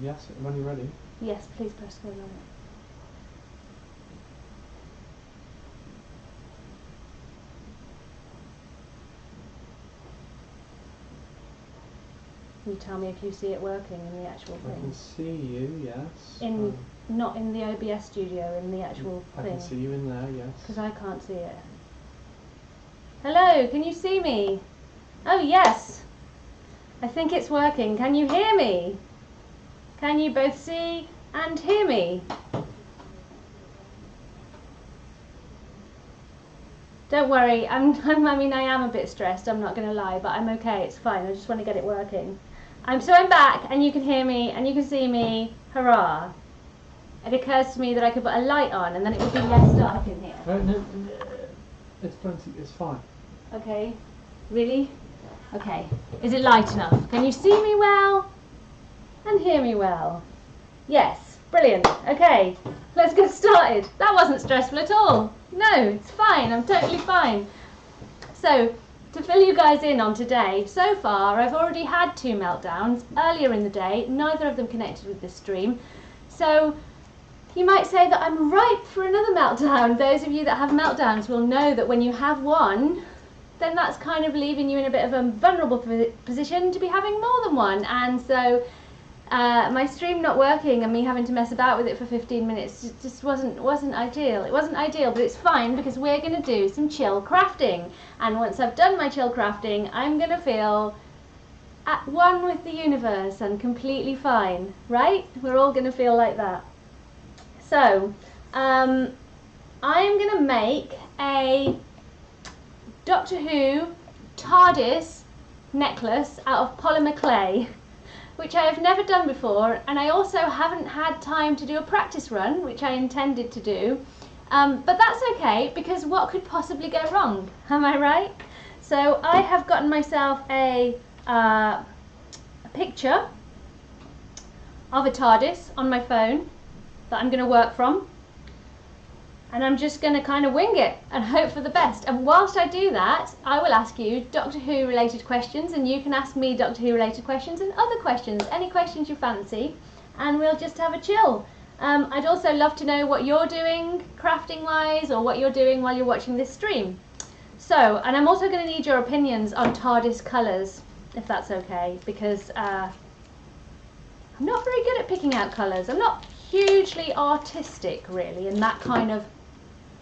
Yes, when you're ready. Yes, please press go live. You tell me if you see it working in the actual thing. I can see you, yes. Not in the OBS studio, in the actual thing. I can see you in there, yes. Because I can't see it. Hello, can you see me? Oh yes. I think it's working. Can you hear me? Can you both see and hear me? Don't worry, I mean I am a bit stressed, I'm not going to lie, but I'm okay, it's fine, I just want to get it working. I'm back, and you can hear me, and you can see me, hurrah. It occurs to me that I could put a light on, and then it would be less dark in here. No, it's plenty, it's fine. Okay, really? Okay, is it light enough? Can you see me well? And hear me well? Yes, brilliant, okay, let's get started. That wasn't stressful at all. No, it's fine, I'm totally fine. So, to fill you guys in on today, so far I've already had 2 meltdowns earlier in the day, neither of them connected with this stream. So, you might say that I'm ripe for another meltdown. Those of you that have meltdowns will know that when you have one, then that's kind of leaving you in a bit of a vulnerable position to be having more than one. And so, my stream not working and me having to mess about with it for 15 minutes just wasn't ideal. It wasn't ideal, but it's fine because we're going to do some chill crafting. And once I've done my chill crafting, I'm going to feel at one with the universe and completely fine, right? We're all going to feel like that. So, I'm going to make a Doctor Who Tardis necklace out of polymer clay, which I have never done before, and I also haven't had time to do a practice run, which I intended to do, but that's okay, because what could possibly go wrong, am I right? So I have gotten myself a picture of a TARDIS on my phone that I'm going to work from, and I'm just going to kind of wing it and hope for the best. And whilst I do that, I will ask you Doctor Who related questions, and you can ask me Doctor Who related questions and other questions, any questions you fancy, and we'll just have a chill. I'd also love to know what you're doing crafting wise, or what you're doing while you're watching this stream. So, and I'm also going to need your opinions on TARDIS colours, if that's okay, because I'm not very good at picking out colours. I'm not hugely artistic really in that kind of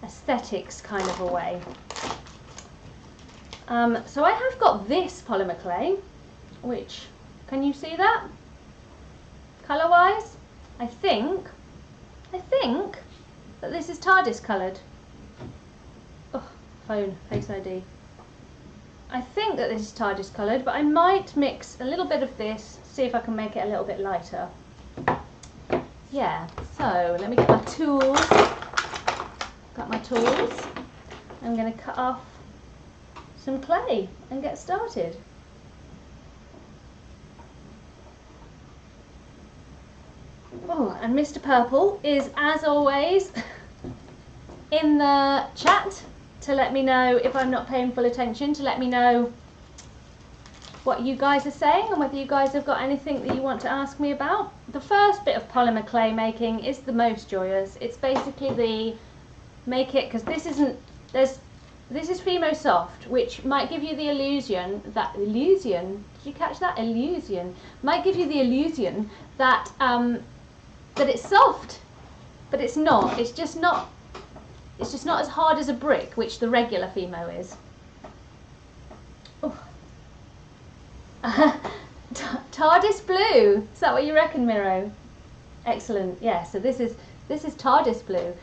aesthetics kind of a way. So I have got this polymer clay, which, can you see that? Colour wise, I think that this is TARDIS coloured. Oh, phone, Face ID. I think that this is TARDIS coloured, but I might mix a little bit of this, see if I can make it a little bit lighter. Yeah, so let me get my tools. Got my tools. I'm going to cut off some clay and get started. Oh, and Mr. Purple is, as always, in the chat to let me know if I'm not paying full attention, to let me know what you guys are saying and whether you guys have got anything that you want to ask me about. The first bit of polymer clay making is the most joyous. It's basically the make it, because this is Fimo Soft, which might give you the illusion that did you catch that? Illusion might give you the illusion that that it's soft, but it's not. It's just not as hard as a brick, which the regular Fimo is. TARDIS blue. Is that what you reckon, Miro? Excellent. Yeah. So this is TARDIS blue.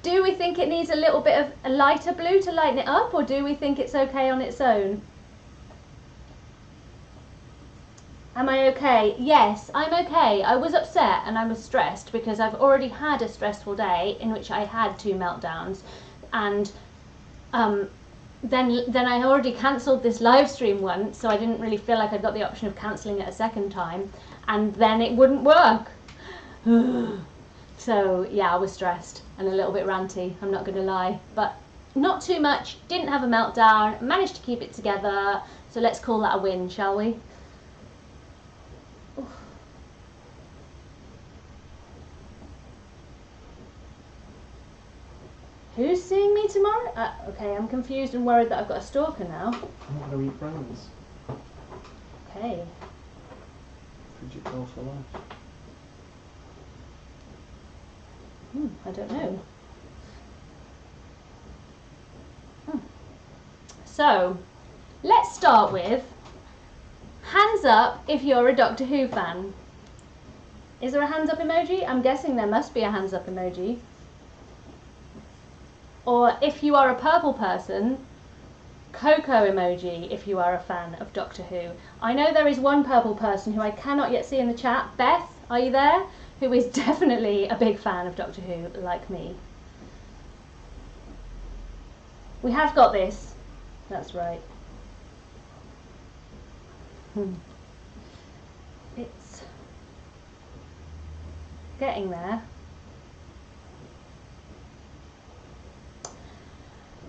Do we think it needs a little bit of a lighter blue to lighten it up, or do we think it's okay on its own? Am I okay? Yes, I'm okay. I was upset and I was stressed because I've already had a stressful day in which I had 2 meltdowns, and then I already cancelled this live stream once, so I didn't really feel like I got the option of cancelling it a second time, and then it wouldn't work. So yeah, I was stressed and a little bit ranty, I'm not going to lie, but not too much. Didn't have a meltdown, managed to keep it together, so let's call that a win, shall we? Who's seeing me tomorrow? Okay, I'm confused and worried that I've got a stalker now. I'm not going to eat brownies. Okay. Fidget ball for life. I don't know. So, let's start with hands up if you're a Doctor Who fan. Is there a hands up emoji? I'm guessing there must be a hands up emoji. Or if you are a purple person, Coco emoji if you are a fan of Doctor Who. I know there is one purple person who I cannot yet see in the chat. Beth, are you there? Who is definitely a big fan of Doctor Who, like me. We have got this. That's right. It's getting there.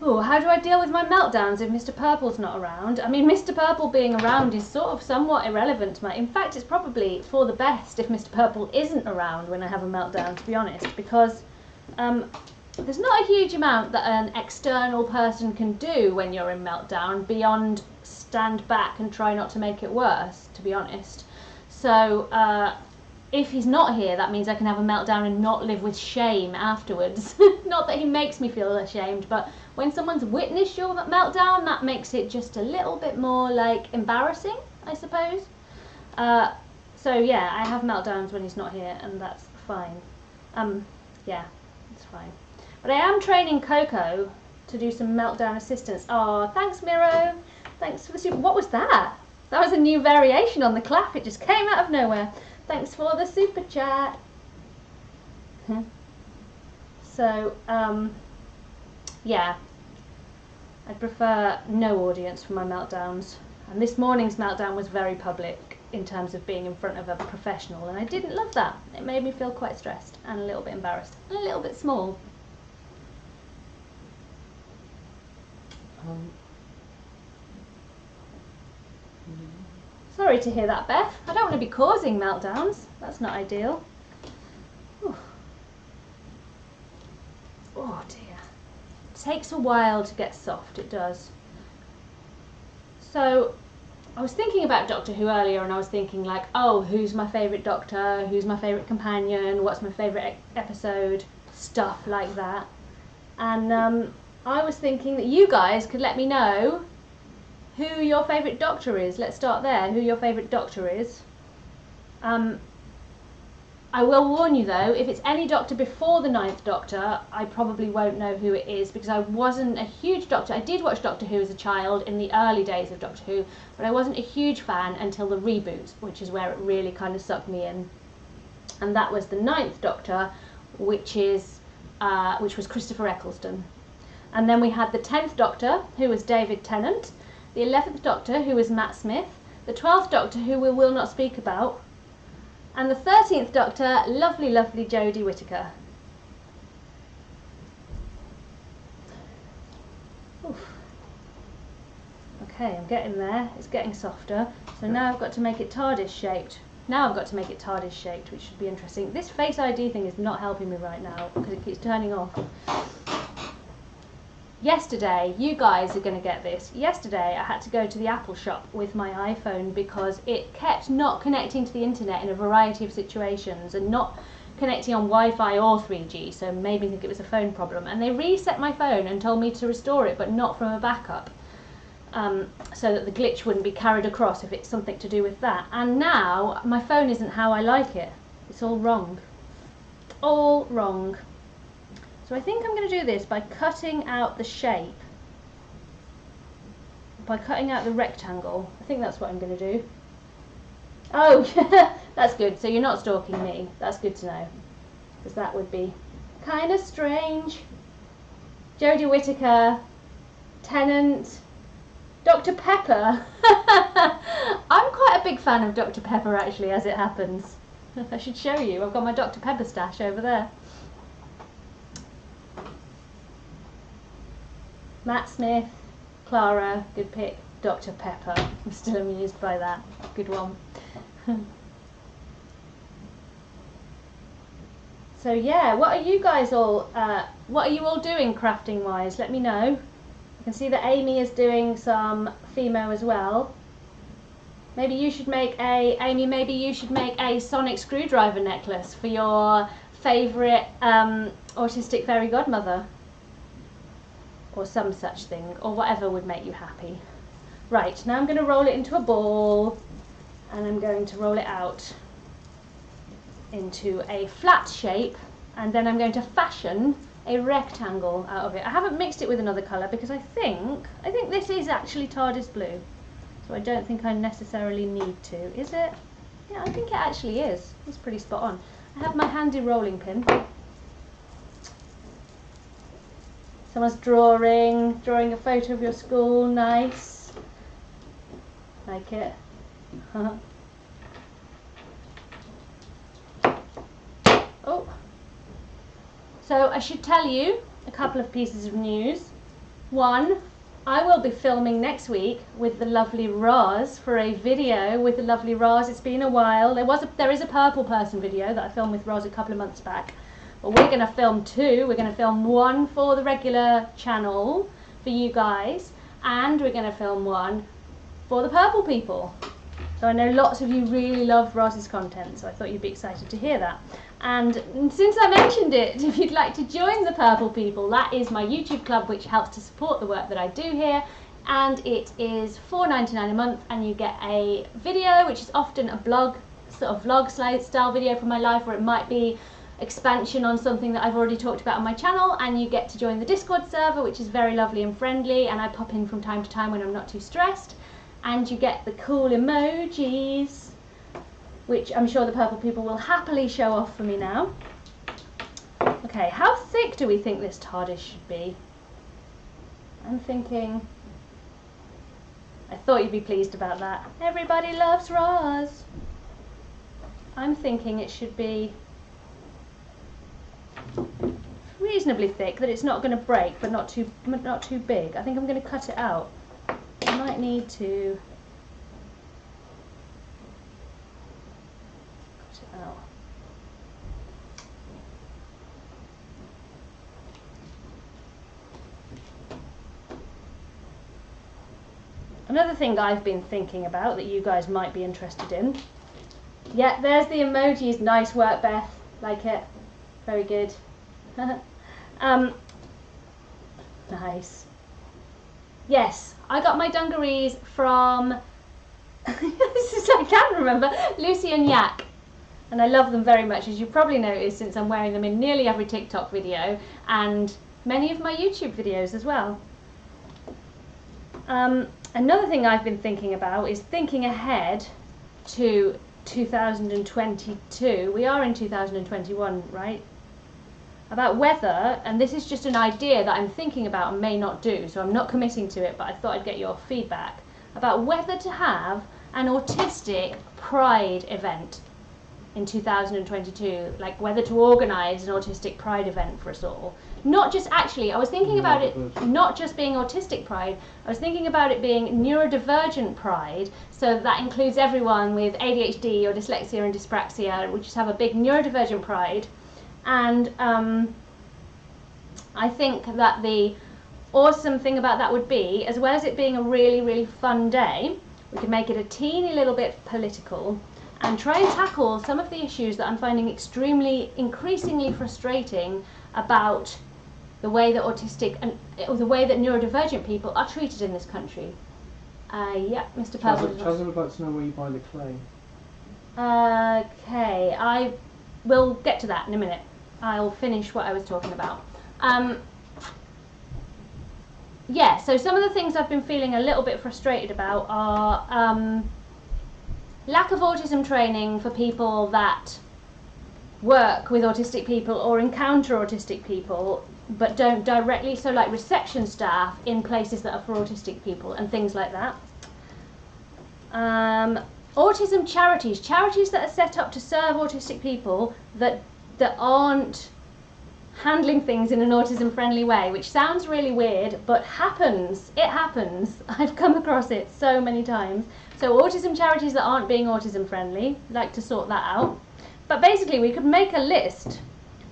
Oh, how do I deal with my meltdowns if Mr. Purple's not around? I mean, Mr. Purple being around is sort of somewhat irrelevant to my... In fact, it's probably for the best if Mr. Purple isn't around when I have a meltdown, to be honest, because there's not a huge amount that an external person can do when you're in meltdown beyond stand back and try not to make it worse, to be honest. So if he's not here, that means I can have a meltdown and not live with shame afterwards. Not that he makes me feel ashamed, but when someone's witnessed your meltdown, that makes it just a little bit more like embarrassing, I suppose. So yeah, I have meltdowns when he's not here, and that's fine. Yeah, it's fine. But I am training Coco to do some meltdown assistance. Oh, thanks, Miro. Thanks for the super. What was that? That was a new variation on the clap. It just came out of nowhere. Thanks for the super chat. So, yeah. I'd prefer no audience for my meltdowns. And this morning's meltdown was very public in terms of being in front of a professional. And I didn't love that. It made me feel quite stressed and a little bit embarrassed and a little bit small. Sorry to hear that, Beth. I don't want to be causing meltdowns. That's not ideal. Whew. Oh dear. It takes a while to get soft, it does. So, I was thinking about Doctor Who earlier, and I was thinking like, oh, who's my favourite Doctor? Who's my favourite companion? What's my favourite episode? Stuff like that. And I was thinking that you guys could let me know who your favourite Doctor is. Let's start there. Who your favourite Doctor is. I will warn you though, if it's any Doctor before the 9th Doctor, I probably won't know who it is because I wasn't a huge Doctor. I did watch Doctor Who as a child in the early days of Doctor Who, but I wasn't a huge fan until the reboot, which is where it really kind of sucked me in. And that was the 9th Doctor, which was Christopher Eccleston. And then we had the 10th Doctor, who was David Tennant, the 11th Doctor, who was Matt Smith, the 12th Doctor, who we will not speak about, and the 13th Doctor, lovely, lovely Jodie Whittaker. Oof. Okay, I'm getting there. It's getting softer. So now I've got to make it Tardis shaped. Which should be interesting. This Face ID thing is not helping me right now because it keeps turning off. Yesterday, you guys are going to get this. Yesterday, I had to go to the Apple shop with my iPhone because it kept not connecting to the internet in a variety of situations and not connecting on Wi-Fi or 3G, so made me think it was a phone problem. And they reset my phone and told me to restore it, but not from a backup, so that the glitch wouldn't be carried across if it's something to do with that. And now, my phone isn't how I like it. It's all wrong. All wrong. So I think I'm going to do this by cutting out the shape, by cutting out the rectangle. I think that's what I'm going to do. Oh, that's good. So you're not stalking me. That's good to know, because that would be kind of strange. Jodie Whittaker, Tennant, Dr. Pepper. I'm quite a big fan of Dr. Pepper actually, as it happens. I should show you. I've got my Dr. Pepper stash over there. Matt Smith, Clara, good pick. Dr. Pepper, I'm still amused by that. Good one. So yeah, what are you all doing crafting wise? Let me know. I can see that Amy is doing some Fimo as well. Maybe you should make a sonic screwdriver necklace for your favourite autistic fairy godmother. Or some such thing, or whatever would make you happy. Right, now I'm going to roll it into a ball, and I'm going to roll it out into a flat shape, and then I'm going to fashion a rectangle out of it. I haven't mixed it with another colour because I think this is actually Tardis blue, so I don't think I necessarily need to. Is it? Yeah, I think it actually is. It's pretty spot on. I have my handy rolling pin. Someone's drawing a photo of your school. Nice. Like it. Oh. So I should tell you a couple of pieces of news. One, I will be filming next week with the lovely Roz for a video with the lovely Roz. It's been a while. There is a purple person video that I filmed with Roz a couple of months back. But we're going to film two. We're going to film one for the regular channel for you guys, and we're going to film one for the purple people. So I know lots of you really love Roz's content, so I thought you'd be excited to hear that. And since I mentioned it, if you'd like to join the purple people, that is my YouTube club, which helps to support the work that I do here. And it is $4.99 a month, and you get a video, which is often a blog, sort of vlog style video from my life, or it might be expansion on something that I've already talked about on my channel, and you get to join the Discord server, which is very lovely and friendly, and I pop in from time to time when I'm not too stressed. And you get the cool emojis, which I'm sure the purple people will happily show off for me now. Okay, how thick do we think this Tardis should be? I'm thinking, I thought you'd be pleased about that. Everybody loves Roz. I'm thinking it should be reasonably thick, that it's not going to break, but not too big. I think I'm going to cut it out. I might need to cut it out. Another thing I've been thinking about that you guys might be interested in. Yeah, there's the emojis. Nice work, Beth. Like it. Very good. Nice. Yes, I got my dungarees from, I can't remember, Lucy and Yak. And I love them very much, as you probably noticed, since I'm wearing them in nearly every TikTok video and many of my YouTube videos as well. Another thing I've been thinking about is thinking ahead to 2022. We are in 2021, right? About whether, and this is just an idea that I'm thinking about and may not do, so I'm not committing to it, but I thought I'd get your feedback, about whether to have an autistic pride event in 2022, like whether to organise an autistic pride event for us all. Not just, actually, I was thinking about it not just being autistic pride, I was thinking about it being neurodivergent pride, so that includes everyone with ADHD or dyslexia and dyspraxia. We just have a big neurodivergent pride. And I think that the awesome thing about that would be, as well as it being a really, really fun day, we could make it a teeny little bit political and try and tackle some of the issues that I'm finding increasingly frustrating about the way that autistic and the way that neurodivergent people are treated in this country. Yeah, Mr. Purple. Chazza would like to know where you buy the clay. Okay, I will get to that in a minute. I'll finish what I was talking about. Yeah, so some of the things I've been feeling a little bit frustrated about are lack of autism training for people that work with autistic people or encounter autistic people but don't directly, so like reception staff in places that are for autistic people and things like that. Autism charities that are set up to serve autistic people that aren't handling things in an autism friendly way, which sounds really weird but happens. It happens. I've come across it so many times. So autism charities that aren't being autism friendly, like to sort that out. But basically we could make a list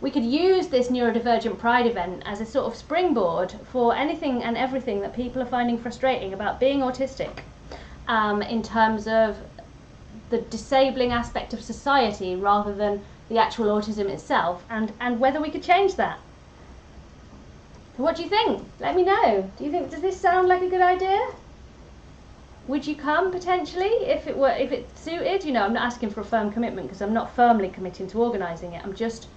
we could use this neurodivergent pride event as a sort of springboard for anything and everything that people are finding frustrating about being autistic, in terms of the disabling aspect of society rather than the actual autism itself, and whether we could change that. What do you think? Let me know. Does this sound like a good idea? Would you come potentially if it suited? You know, I'm not asking for a firm commitment because I'm not firmly committing to organising it. I'm just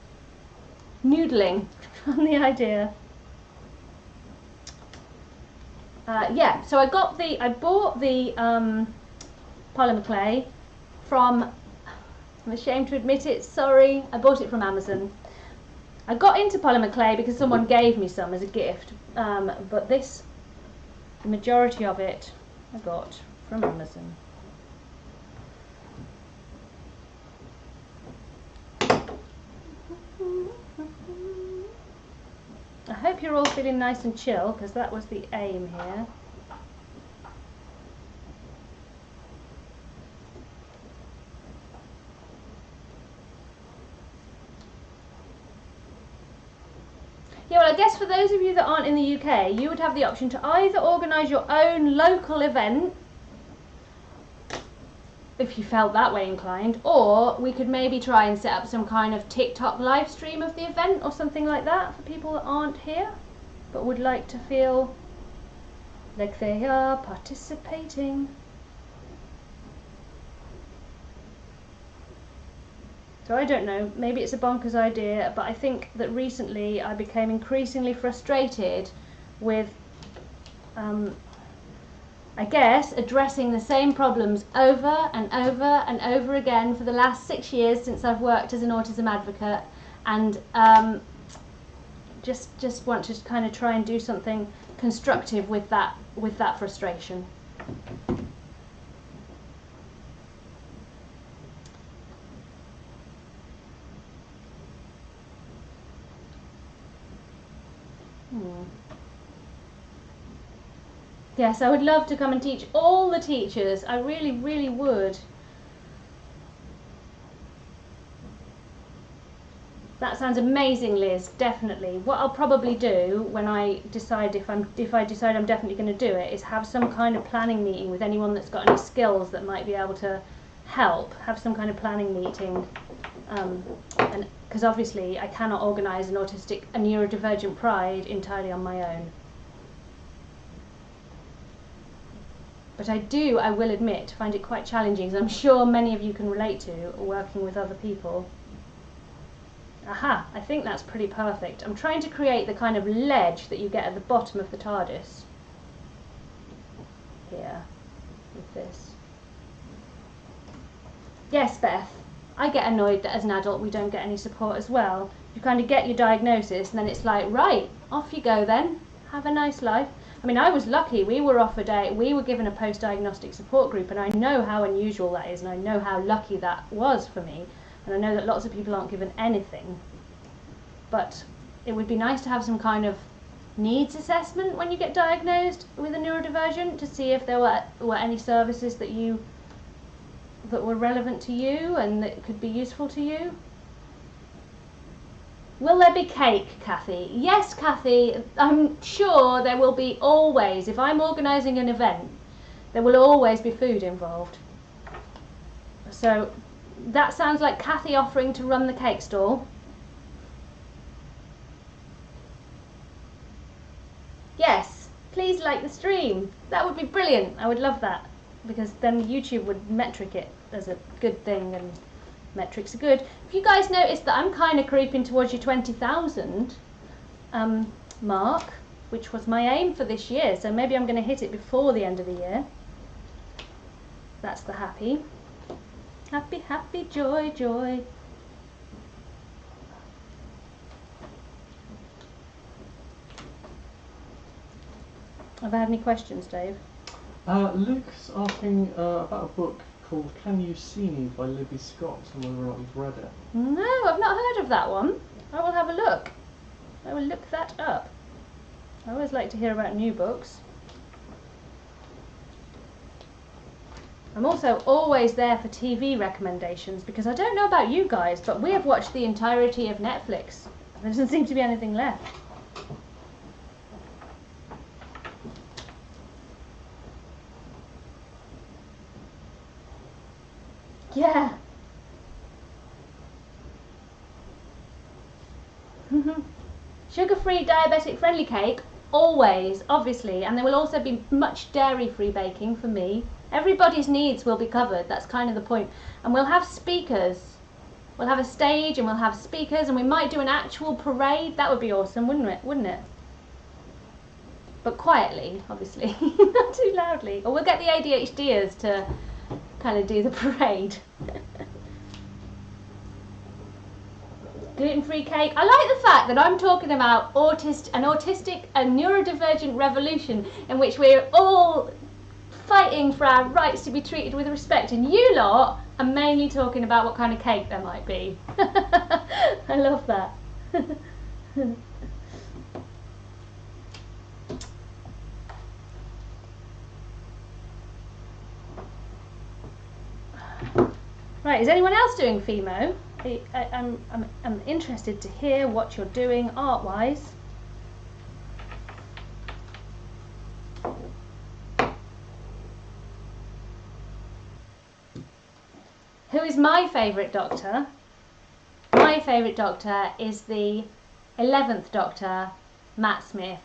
noodling on the idea. Yeah, so I bought the polymer clay from, I'm ashamed to admit it, sorry, I bought it from Amazon. I got into polymer clay because someone gave me some as a gift, but the majority of it I got from Amazon. I hope you're all feeling nice and chill, because that was the aim here. Yeah, well, I guess for those of you that aren't in the UK, you would have the option to either organise your own local event, if you felt that way inclined, or we could maybe try and set up some kind of TikTok live stream of the event or something like that for people that aren't here but would like to feel like they are participating. So I don't know, maybe it's a bonkers idea, but I think that recently I became increasingly frustrated with, I guess, addressing the same problems over and over and over again for the last 6 years since I've worked as an autism advocate, and just want to kind of try and do something constructive with that frustration. Yes, I would love to come and teach all the teachers. I really, really would. That sounds amazing, Liz. Definitely. What I'll probably do when I decide if I decide I'm definitely going to do it is have some kind of planning meeting with anyone that's got any skills that might be able to help. Have some kind of planning meeting, and because obviously I cannot organise a neurodivergent pride entirely on my own. But I will admit, find it quite challenging, as I'm sure many of you can relate to, working with other people. Aha, I think that's pretty perfect. I'm trying to create the kind of ledge that you get at the bottom of the Tardis. Here, with this. Yes, Beth, I get annoyed that as an adult we don't get any support as well. You kind of get your diagnosis and then it's like, right, off you go then, have a nice life. I mean, I was lucky. We were given a post-diagnostic support group, and I know how unusual that is, and I know how lucky that was for me, and I know that lots of people aren't given anything. But it would be nice to have some kind of needs assessment when you get diagnosed with a neurodivergent, to see if there were any services that were relevant to you and that could be useful to you. Will there be cake, Kathy? Yes, Kathy, I'm sure there will be always. If I'm organising an event, there will always be food involved. So that sounds like Kathy offering to run the cake stall. Yes, please like the stream. That would be brilliant. I would love that, because then YouTube would metric it as a good thing, and metrics are good. If you guys notice that I'm kind of creeping towards your 20,000 mark, which was my aim for this year, so maybe I'm going to hit it before the end of the year. That's the happy. Happy, happy, joy, joy. Have I had any questions, Dave? Luke's asking about a book called Can You See Me by Libby Scott, and whether or not you've read it. No, I've not heard of that one. I will have a look. I will look that up. I always like to hear about new books. I'm also always there for TV recommendations because I don't know about you guys, but we have watched the entirety of Netflix. There doesn't seem to be anything left. Yeah. Sugar-free, diabetic-friendly cake, always, obviously, and there will also be much dairy-free baking for me. Everybody's needs will be covered, that's kind of the point. And we'll have speakers. We'll have a stage and we'll have speakers and we might do an actual parade. That would be awesome, wouldn't it? But quietly, obviously, not too loudly. Or we'll get the ADHDers to kind of do the parade. Gluten-free cake. I like the fact that I'm talking about an autistic and neurodivergent revolution in which we're all fighting for our rights to be treated with respect, and you lot are mainly talking about what kind of cake there might be. I love that. Right, is anyone else doing FEMO? I'm interested to hear what you're doing art-wise. Who is my favourite Doctor? My favourite Doctor is the 11th Doctor, Matt Smith.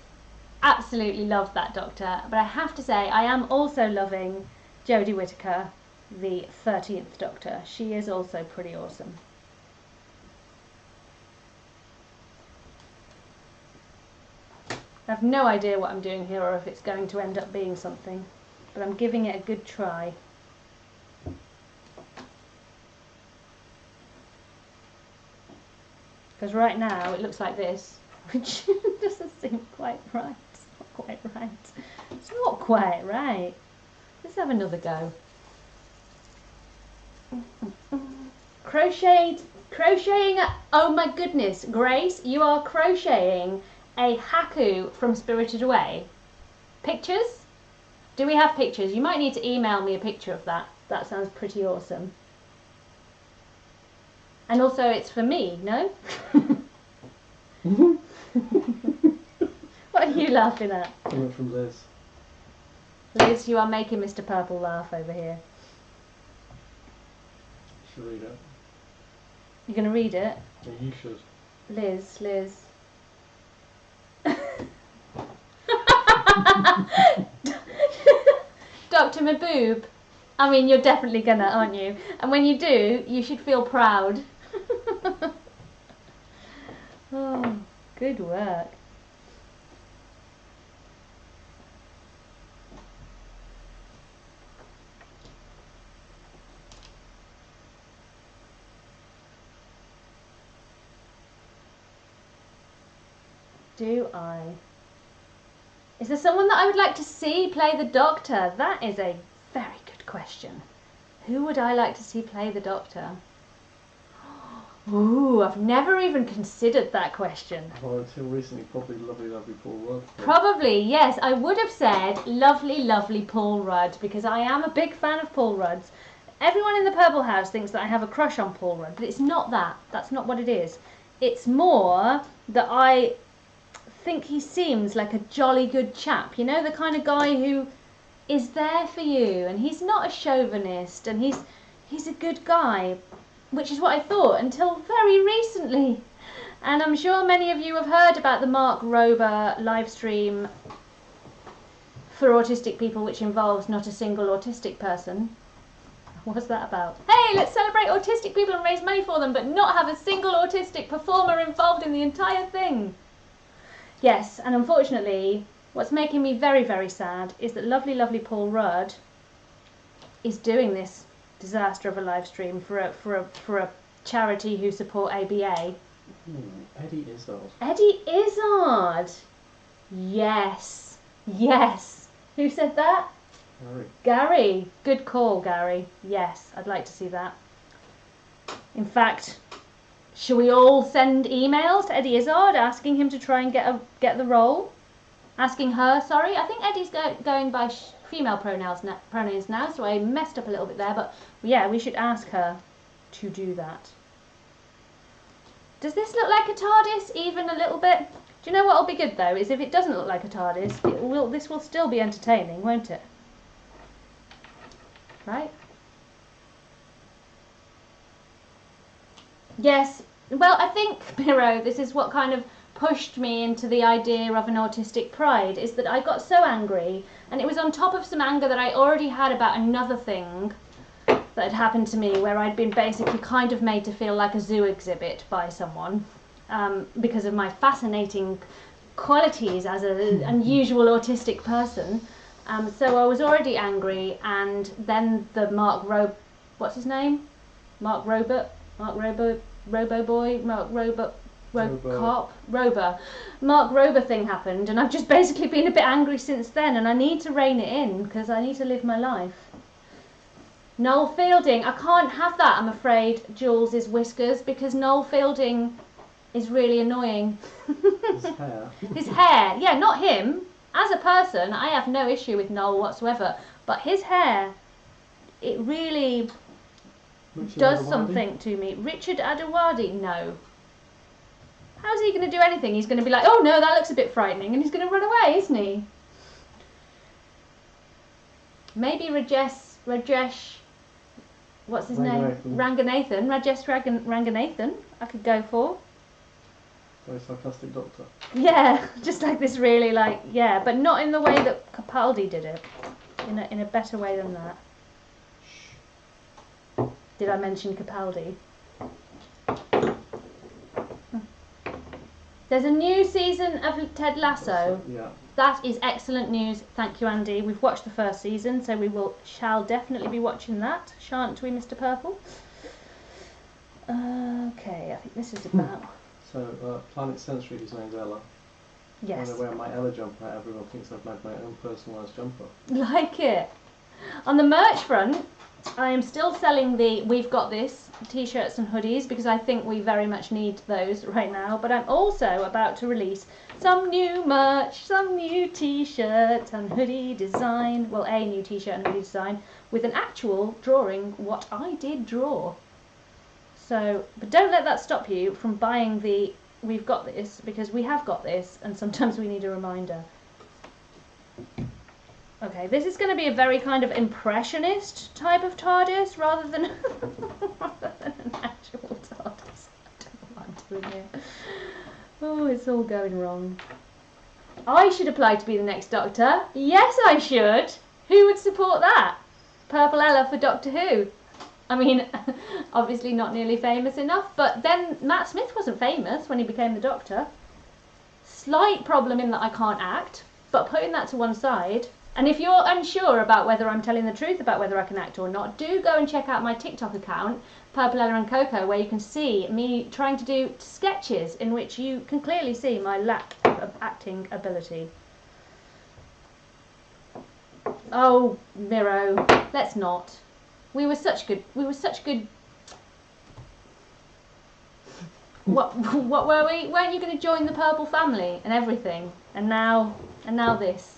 Absolutely love that Doctor. But I have to say, I am also loving Jodie Whittaker, the 13th Doctor. She is also pretty awesome. I have no idea what I'm doing here or if it's going to end up being something, but I'm giving it a good try. Because right now it looks like this, which doesn't seem quite right. It's not quite right. It's not quite right. Let's have another go. Crocheting, oh my goodness, Grace, you are crocheting a haku from Spirited Away. Pictures? Do we have pictures? You might need to email me a picture of that. That sounds pretty awesome. And also it's for me, no? What are you laughing at? Coming from Liz. Liz, you are making Mr. Purple laugh over here. You should read it. You're going to read it? Yeah, you should. Liz. Dr. Maboob. I mean, you're definitely gonna, aren't you? And when you do, you should feel proud. Oh, good work. Do I? Is there someone that I would like to see play the Doctor? That is a very good question. Who would I like to see play the Doctor? Ooh, I've never even considered that question. Well, until recently, probably lovely Paul Rudd. Probably, yes. I would have said lovely Paul Rudd because I am a big fan of Paul Rudd's. Everyone in the Purple House thinks that I have a crush on Paul Rudd, but it's not that. That's not what it is. It's more that I think he seems like a jolly good chap. You know, the kind of guy who is there for you, and he's not a chauvinist, and he's a good guy, which is what I thought until very recently. And I'm sure many of you have heard about the Mark Rober live stream for autistic people, which involves not a single autistic person. What's that about? Hey, let's celebrate autistic people and raise money for them, but not have a single autistic performer involved in the entire thing. Yes, and unfortunately, what's making me very sad is that lovely Paul Rudd is doing this disaster of a live stream for a charity who support ABA. Eddie Izzard. Eddie Izzard. Yes. Who said that? Gary. Good call, Gary. Yes, I'd like to see that. In fact, shall we all send emails to Eddie Izzard asking him to try and get the role? Asking her, sorry, I think Eddie's going by female pronouns now, so I messed up a little bit there, but yeah, we should ask her to do that. Does this look like a TARDIS even a little bit? Do you know what will be good though, is if it doesn't look like a TARDIS, this will still be entertaining, won't it? Right? Yes, well, I think, Miro, this is what kind of pushed me into the idea of an autistic pride, is that I got so angry, and it was on top of some anger that I already had about another thing that had happened to me, where I'd been basically kind of made to feel like a zoo exhibit by someone, because of my fascinating qualities as an unusual autistic person. So I was already angry, and then the Mark Robo thing happened, and I've just basically been a bit angry since then, and I need to rein it in because I need to live my life. Noel Fielding, I can't have that, I'm afraid, Jules' whiskers, because Noel Fielding is really annoying. His hair. His hair, yeah, not him. As a person, I have no issue with Noel whatsoever, but his hair, it really does something to me. Richard Adewadi, no. How's he going to do anything? He's going to be like, oh no, that looks a bit frightening, and he's going to run away, isn't he? Maybe Rajesh, what's his name? Ranganathan. Rajesh Ranganathan, I could go for. Very sarcastic doctor. Yeah, just like this really like, yeah, but not in the way that Capaldi did it. In a better way than that. Did I mention Capaldi? There's a new season of Ted Lasso. Yeah. That is excellent news. Thank you, Andy. We've watched the first season, so shall definitely be watching that, shan't we, Mr. Purple? Okay, I think this is about... So, Planet Sensory, his name's Ella. Yes. When I wear my Ella jumper, everyone thinks I've made my own personalised jumper. Like it. On the merch front, I am still selling the We've Got This t-shirts and hoodies because I think we very much need those right now, but I'm also about to release some new merch, some new t-shirt and hoodie design, well, a new t-shirt and hoodie design with an actual drawing what I did draw. So, but don't let that stop you from buying the We've Got This, because we have got this and sometimes we need a reminder. Okay, this is going to be a very kind of impressionist type of TARDIS rather than, an actual TARDIS. I don't know what I'm doing here. Oh, it's all going wrong. I should apply to be the next Doctor. Yes, I should. Who would support that? Purple Ella for Doctor Who. I mean, obviously not nearly famous enough, but then Matt Smith wasn't famous when he became the Doctor. Slight problem in that I can't act, but putting that to one side... And if you're unsure about whether I'm telling the truth about whether I can act or not, do go and check out my TikTok account, Purple Ella and Coco, where you can see me trying to do sketches in which you can clearly see my lack of acting ability. Oh, Miro, let's not. We were such good. What were we? Weren't you going to join the Purple family and everything? And now this.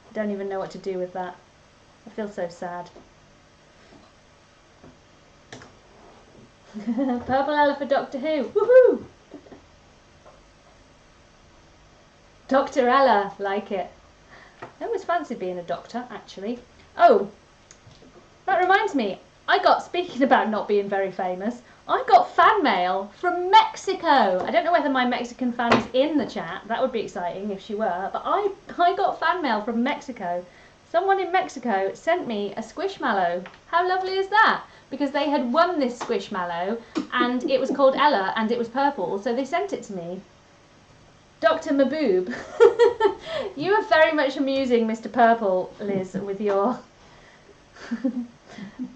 I don't even know what to do with that. I feel so sad. Purple Ella for Doctor Who. Woohoo! Dr. Ella, like it. I always fancied being a doctor, actually. Oh, that reminds me. Speaking about not being very famous, I got fan mail from Mexico. I don't know whether my Mexican fan is in the chat. That would be exciting if she were. But I got fan mail from Mexico. Someone in Mexico sent me a squishmallow. How lovely is that? Because they had won this squishmallow and it was called Ella and it was purple. So they sent it to me. Dr. Maboob. You are very much amusing, Mr. Purple, Liz, with your...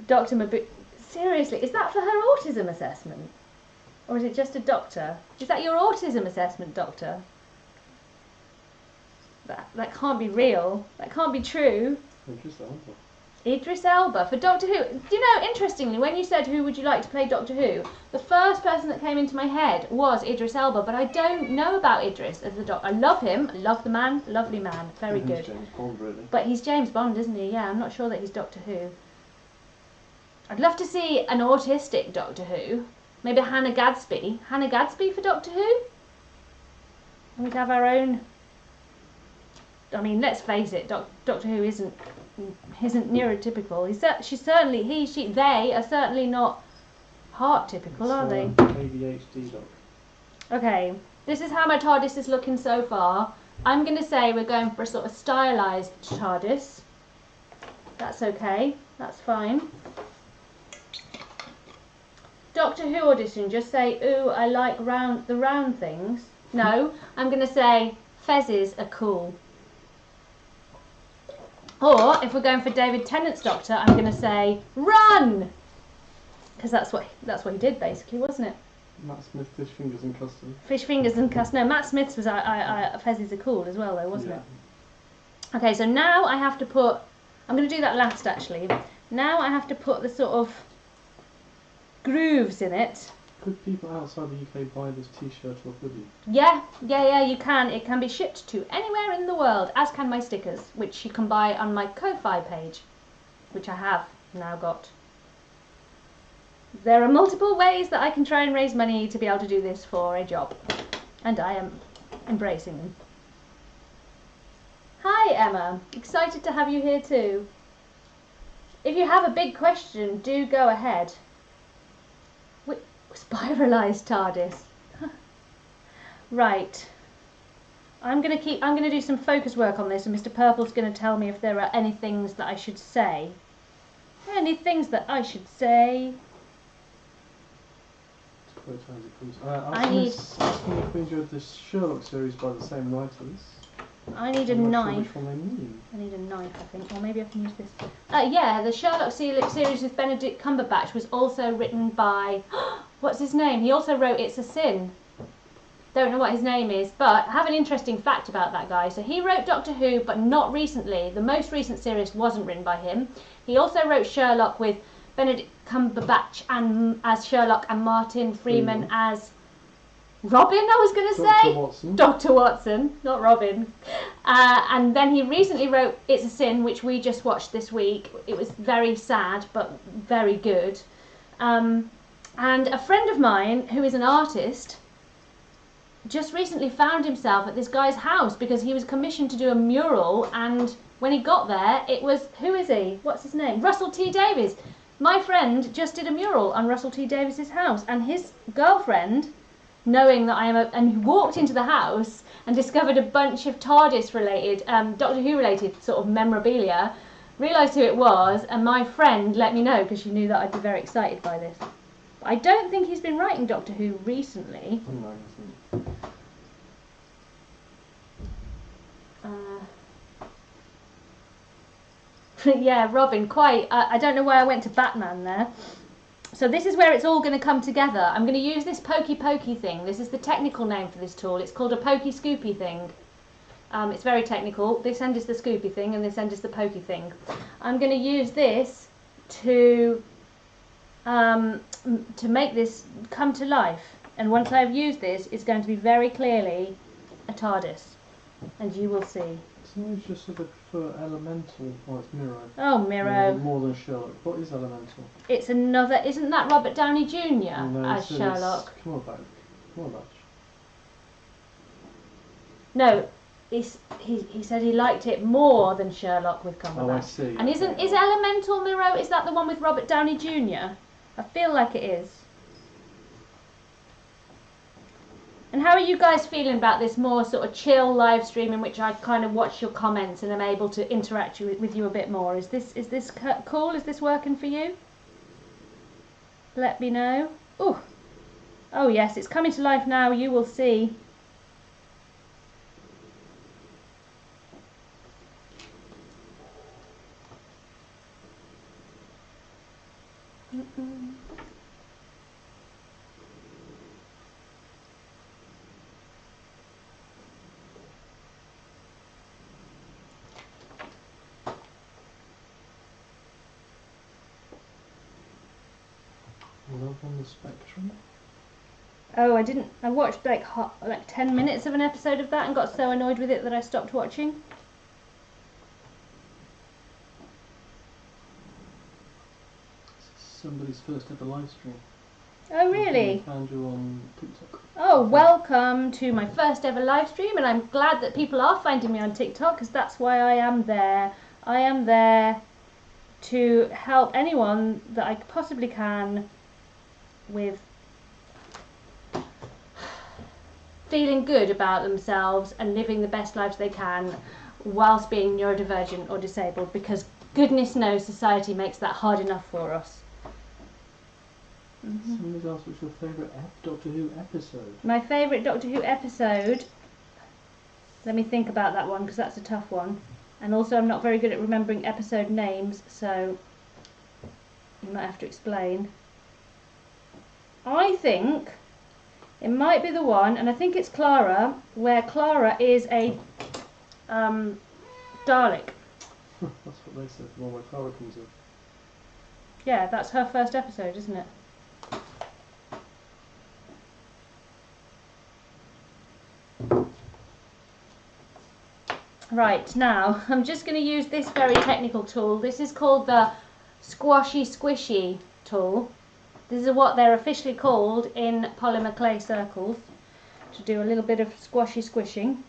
Dr. Maboob. Seriously, is that for her autism assessment? Or is it just a doctor? Is that your autism assessment, doctor? That can't be real. That can't be true. Interesting. Idris Elba for Doctor Who. Do you know, interestingly, when you said who would you like to play Doctor Who, the first person that came into my head was Idris Elba, but I don't know about Idris as the Doctor. I love him. I love the man. Lovely man. Very good. He's James Bond, really. But he's James Bond, isn't he? Yeah, I'm not sure that he's Doctor Who. I'd love to see an autistic Doctor Who. Maybe Hannah Gadsby. Hannah Gadsby for Doctor Who? And we'd have our own... I mean, let's face it, Doctor Who isn't neurotypical. They are certainly not heart typical, are they? ADHD doc. Okay, this is how my Tardis is looking so far. I'm going to say we're going for a sort of stylised Tardis. That's okay, that's fine. Doctor Who audition, just say, ooh, I like the round things. No, I'm going to say fezzes are cool. Or, if we're going for David Tennant's Doctor, I'm going to say, run! Because that's what he did, basically, wasn't it? Matt Smith, fish fingers and custard. Fish fingers and custard. No, Matt Smith's was fezzes are cool as well, though, wasn't it? Okay, so now I have to put... I'm going to do that last, actually. Now I have to put the sort of grooves in it. Could people outside the UK buy this t-shirt or hoodie? Yeah, you can. It can be shipped to anywhere in the world, as can my stickers, which you can buy on my Ko-Fi page, which I have now got. There are multiple ways that I can try and raise money to be able to do this for a job, and I am embracing them. Hi Emma, excited to have you here too. If you have a big question, do go ahead. Spiralised TARDIS. Right. I'm gonna do some focus work on this, and Mr. Purple's gonna tell me if there are any things that I should say. Any things that I should say? I need asking if we enjoyed the Sherlock series by the same writers. I need a knife. Which one they mean. I need a knife, I think, or maybe I can use this. Yeah, the Sherlock series with Benedict Cumberbatch was also written by, what's his name? He also wrote It's a Sin. Don't know what his name is, but I have an interesting fact about that guy. So he wrote Doctor Who, but not recently. The most recent series wasn't written by him. He also wrote Sherlock with Benedict Cumberbatch as Sherlock and Martin Freeman as Robin, I was going to say. Dr. Watson. Dr. Watson, not Robin. And then he recently wrote It's a Sin, which we just watched this week. It was very sad, but very good. And a friend of mine, who is an artist, just recently found himself at this guy's house because he was commissioned to do a mural, and when he got there, it was, who is he? What's his name? Russell T Davies. My friend just did a mural on Russell T Davies's house, and his girlfriend, knowing that I am and walked into the house and discovered a bunch of TARDIS related, Doctor Who related sort of memorabilia, realised who it was, and my friend let me know because she knew that I'd be very excited by this. But I don't think he's been writing Doctor Who recently. No, he hasn't. Yeah, Robin, quite. I don't know why I went to Batman there. So this is where it's all going to come together. I'm going to use this pokey pokey thing. This is the technical name for this tool. It's called a pokey scoopy thing. It's very technical. This end is the scoopy thing and this end is the pokey thing. I'm going to use this to make this come to life. And once I've used this, it's going to be very clearly a TARDIS. And you will see. Somebody's just said they prefer Elemental. Oh, it's Miro. Oh, Miro. More than Sherlock. What is Elemental? It's another... Isn't that Robert Downey Jr. No, as Sherlock? Come on back. Come on back. No, he said he liked it more than Sherlock with Cumberbatch. Oh, I see. And is Elemental Miro, is that the one with Robert Downey Jr.? I feel like it is. And how are you guys feeling about this more sort of chill live stream in which I kind of watch your comments and I'm able to interact with you a bit more? Is this cool? Is this working for you? Let me know. Ooh. Oh yes, it's coming to life now. You will see. Love on the Spectrum. Oh, I watched like 10 minutes of an episode of that and got so annoyed with it that I stopped watching. Somebody's first ever live stream. Oh, really? I found you on TikTok. Oh, welcome to my first ever live stream, and I'm glad that people are finding me on TikTok, because that's why I am there. I am there to help anyone that I possibly can with feeling good about themselves and living the best lives they can whilst being neurodivergent or disabled, because goodness knows society makes that hard enough for us. Somebody's asked what's your favourite Doctor Who episode? My favourite Doctor Who episode, let me think about that one, because that's a tough one. And also I'm not very good at remembering episode names, so you might have to explain. I think it might be the one, and I think it's Clara, where Clara is a Dalek. That's what they said, the one where Clara comes in. Yeah, that's her first episode, isn't it? Right, now I'm just going to use this very technical tool. This is called the Squashy Squishy tool. This is what they're officially called in polymer clay circles, to do a little bit of squashy squishing.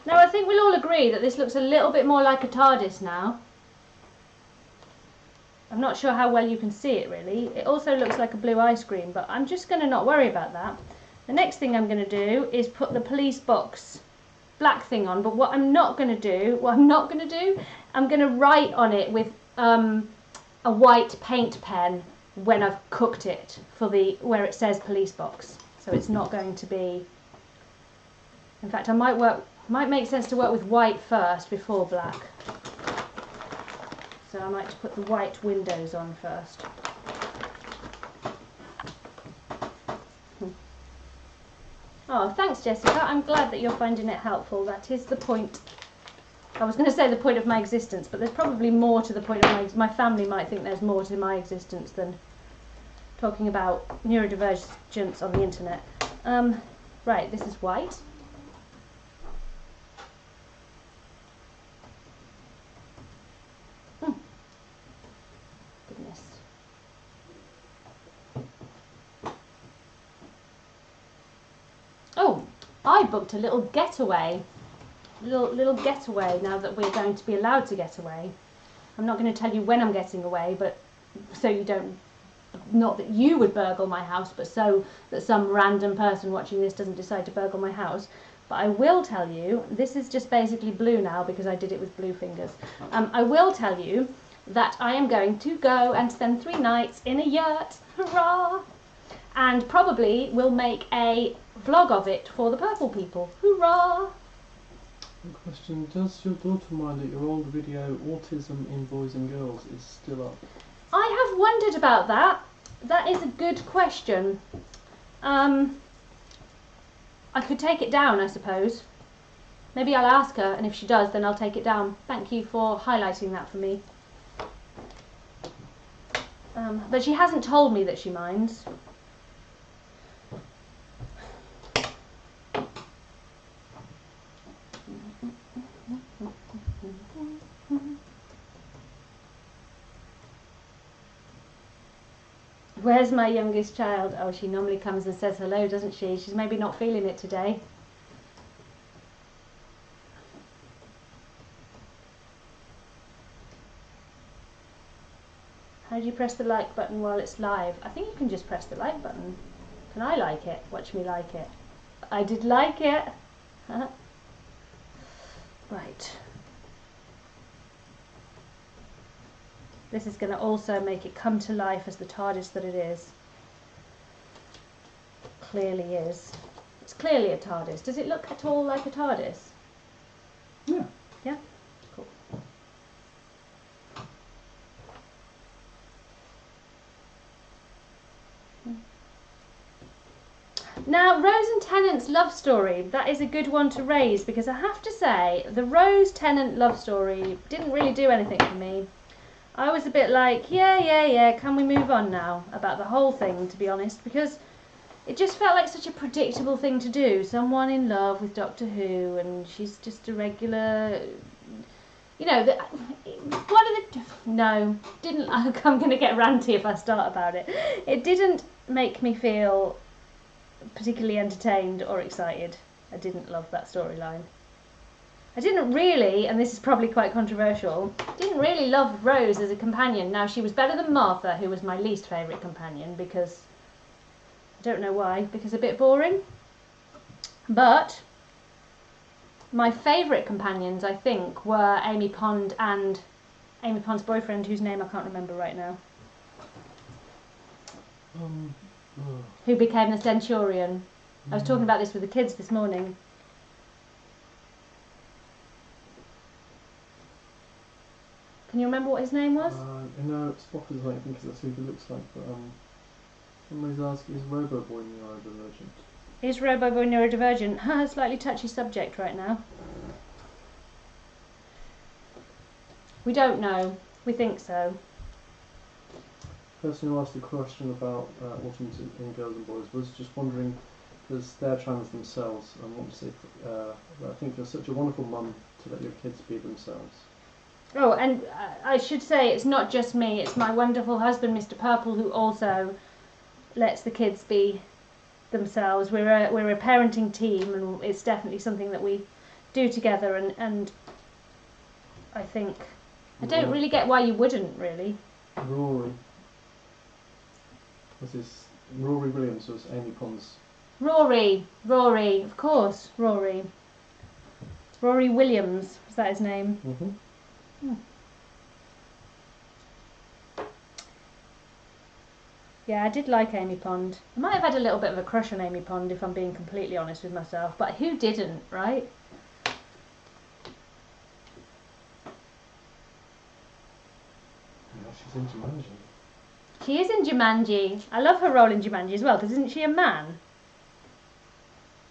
Now I think we'll all agree that this looks a little bit more like a Tardis now. I'm not sure how well you can see it really. It also looks like a blue ice cream, but I'm just going to not worry about that. The next thing I'm going to do is put the police box black thing on, but what I'm not going to do, I'm going to write on it with a white paint pen when I've cooked it for where it says police box. So it's not going to be, in fact I might make sense to work with white first before black. So I might just put the white windows on first. Oh, thanks Jessica, I'm glad that you're finding it helpful. That is the point. I was going to say the point of my existence, but there's probably more to the point of my family might think there's more to my existence than talking about neurodivergence on the internet. Right, this is white. Goodness. Oh, I booked a little getaway. Little getaway now that we're going to be allowed to get away. I'm not going to tell you when I'm getting away, but so you don't, not that you would burgle my house, but so that some random person watching this doesn't decide to burgle my house. But I will tell you, this is just basically blue now because I did it with blue fingers. I will tell you that I am going to go and spend 3 nights in a yurt, hurrah! And probably will make a vlog of it for the purple people, hurrah! Question, does your daughter mind that your old video, Autism in Boys and Girls, is still up? I have wondered about that. That is a good question. I could take it down, I suppose. Maybe I'll ask her, and if she does, then I'll take it down. Thank you for highlighting that for me. But she hasn't told me that she minds. Where's my youngest child? Oh, she normally comes and says hello, doesn't she? She's maybe not feeling it today. How do you press the like button while it's live? I think you can just press the like button. Can I like it? Watch me like it. I did like it. Right. This is going to also make it come to life as the Tardis that it is. Clearly is. It's clearly a Tardis. Does it look at all like a Tardis? Yeah, Now, Rose and Tennant's love story, that is a good one to raise, because I have to say, the Rose-Tennant love story didn't really do anything for me. I was a bit like, yeah, can we move on now about the whole thing, to be honest, because it just felt like such a predictable thing to do. Someone in love with Doctor Who, and she's just a regular, you know, I'm going to get ranty if I start about it. It didn't make me feel particularly entertained or excited. I didn't love that storyline. I didn't really, and this is probably quite controversial, didn't really love Rose as a companion. Now, she was better than Martha, who was my least favourite companion, because, I don't know why, because a bit boring. But my favourite companions, I think, were Amy Pond and Amy Pond's boyfriend, whose name I can't remember right now. Who became the Centurion. I was talking about this with the kids this morning. Can you remember what his name was? No, Spock is like, because that's who he looks like, but somebody's asking, is Robo-Boy neurodivergent? Is Robo-Boy neurodivergent? Slightly touchy subject right now. We don't know. We think so. The person who asked the question about autism in girls and boys was just wondering, because they're trans themselves, and want to say, I think you're such a wonderful mum to let your kids be themselves. Oh, and I should say it's not just me, it's my wonderful husband, Mr. Purple, who also lets the kids be themselves. We're a parenting team, and it's definitely something that we do together, and I think, I don't really get why you wouldn't, really. Rory. Was this Rory Williams was Amy Pond's? Rory, of course, Rory. Rory Williams, is that his name? Mm-hmm. Yeah, I did like Amy Pond. I might have had a little bit of a crush on Amy Pond, if I'm being completely honest with myself, but who didn't, right? Yeah, she's in Jumanji. She is in Jumanji. I love her role in Jumanji as well, because isn't she a man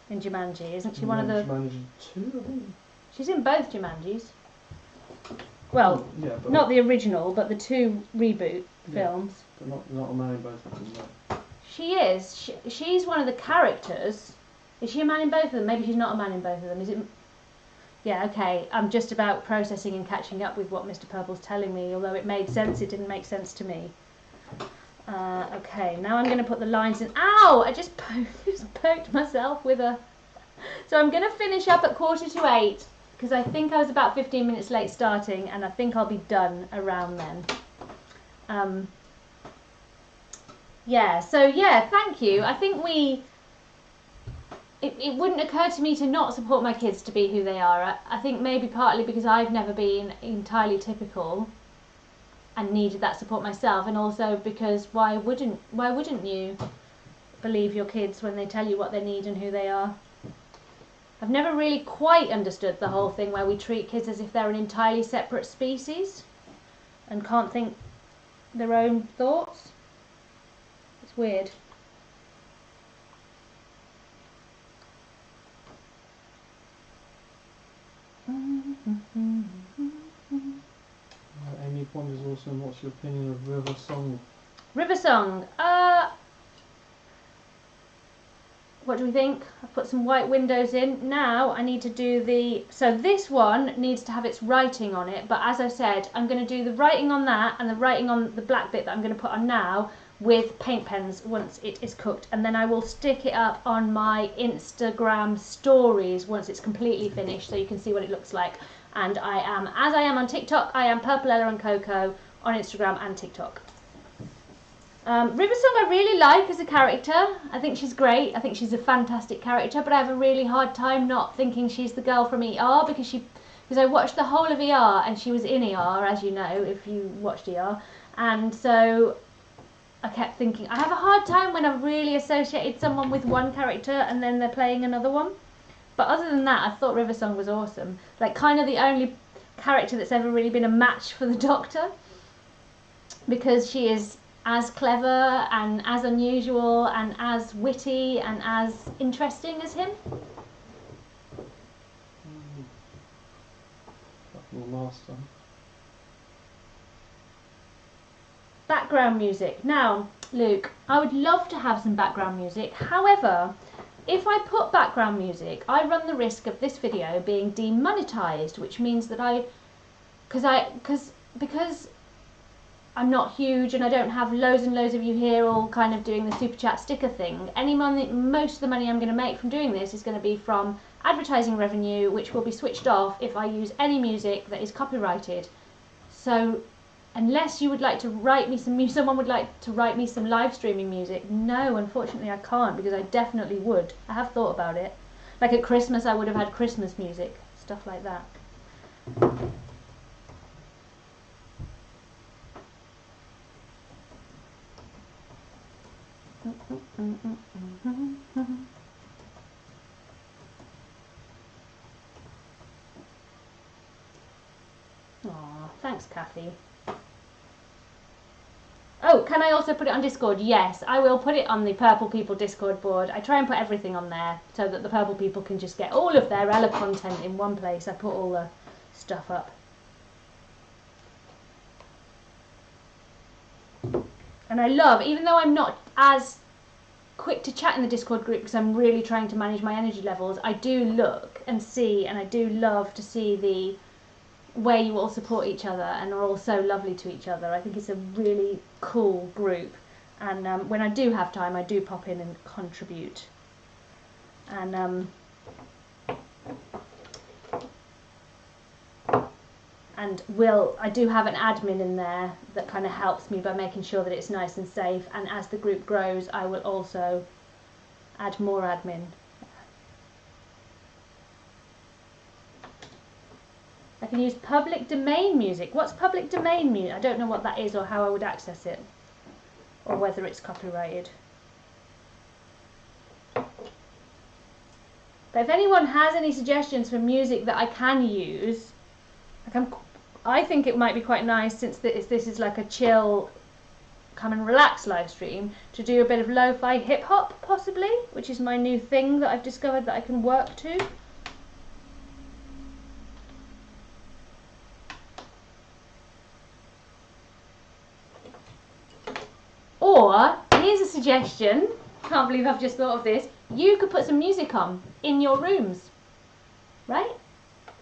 in Jumanji? Isn't she one of the... Jumanji 2, I think? She's in both Jumanjis. Well, yeah, but not the original, but the two reboot films. But not a man in both of them, no. She is. She's one of the characters. Is she a man in both of them? Maybe she's not a man in both of them. Is it? Yeah, okay. I'm just about processing and catching up with what Mr. Purple's telling me. Although it made sense, it didn't make sense to me. Okay, now I'm going to put the lines in. Ow! I just poked myself with a... So I'm going to finish up at 7:45. Because I think I was about 15 minutes late starting, and I think I'll be done around then. Yeah, so yeah, thank you. I think it wouldn't occur to me to not support my kids to be who they are. I think maybe partly because I've never been entirely typical and needed that support myself, and also because why wouldn't you believe your kids when they tell you what they need and who they are? I've never really quite understood the whole thing where we treat kids as if they're an entirely separate species and can't think their own thoughts. It's weird. Amy Pond is awesome. What's your opinion of River Song? River Song. What do we think? I've put some white windows in. Now I need to do the... So this one needs to have its writing on it, but as I said, I'm going to do the writing on that and the writing on the black bit that I'm going to put on now with paint pens once it is cooked, and then I will stick it up on my Instagram stories once it's completely finished so you can see what it looks like. And I am, as I am on TikTok, I am Purple Ella and Coco on Instagram and TikTok. River Song I really like as a character. I think she's great. I think she's a fantastic character, but I have a really hard time not thinking she's the girl from ER because I watched the whole of ER and she was in ER, as you know, if you watched ER. And so I kept thinking, I have a hard time when I've really associated someone with one character and then they're playing another one. But other than that, I thought River Song was awesome. Like, kind of the only character that's ever really been a match for the Doctor, because she is as clever and as unusual and as witty and as interesting as him? The last time. Background music. Now, Luke, I would love to have some background music. However, if I put background music, I run the risk of this video being demonetized, which means that because I'm not huge and I don't have loads and loads of you here all kind of doing the super chat sticker thing. Most of the money I'm going to make from doing this is going to be from advertising revenue, which will be switched off if I use any music that is copyrighted. So unless you would like to write me someone would like to write me some live streaming music, no, unfortunately I can't, because I definitely would. I have thought about it. Like at Christmas I would have had Christmas music, stuff like that. Aw, thanks, Kathy. Oh, can I also put it on Discord? Yes, I will put it on the Purple People Discord board. I try and put everything on there so that the Purple People can just get all of their Ella content in one place. I put all the stuff up. And I love, even though I'm not as quick to chat in the Discord group because I'm really trying to manage my energy levels, I do look and see, and I do love to see the way you all support each other and are all so lovely to each other. I think it's a really cool group, and when I do have time I do pop in and contribute. And I do have an admin in there that kind of helps me by making sure that it's nice and safe, and as the group grows I will also add more admin. I can use public domain music. What's public domain music? I don't know what that is or how I would access it, or whether it's copyrighted. But if anyone has any suggestions for music that I can use, I think it might be quite nice, since this is like a chill, come and relax live stream, to do a bit of lo-fi hip-hop possibly, which is my new thing that I've discovered that I can work to. Or, here's a suggestion, can't believe I've just thought of this, you could put some music on in your rooms, right?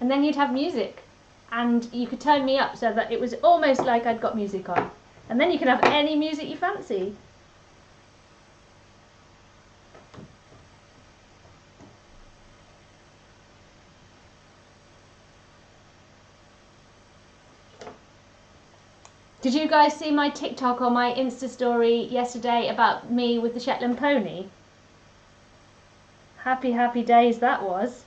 And then you'd have music, and you could turn me up so that it was almost like I'd got music on. And then you can have any music you fancy. Did you guys see my TikTok or my Insta story yesterday about me with the Shetland pony? Happy, happy days that was.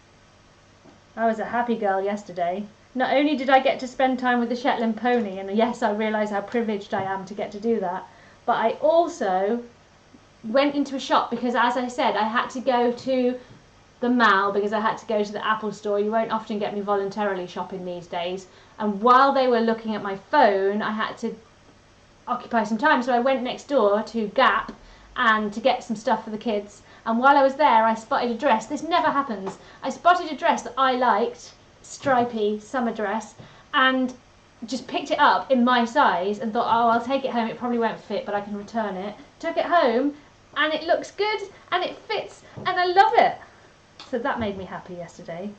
I was a happy girl yesterday. Not only did I get to spend time with the Shetland pony, and yes, I realise how privileged I am to get to do that, but I also went into a shop because, as I said, I had to go to the mall because I had to go to the Apple store. You won't often get me voluntarily shopping these days. And while they were looking at my phone, I had to occupy some time. So I went next door to Gap and to get some stuff for the kids. And while I was there, I spotted a dress. This never happens. I spotted a dress that I liked, stripy summer dress, and just picked it up in my size and thought, oh, I'll take it home. It probably won't fit, but I can return it. Took it home, and it looks good, and it fits, and I love it. So that made me happy yesterday.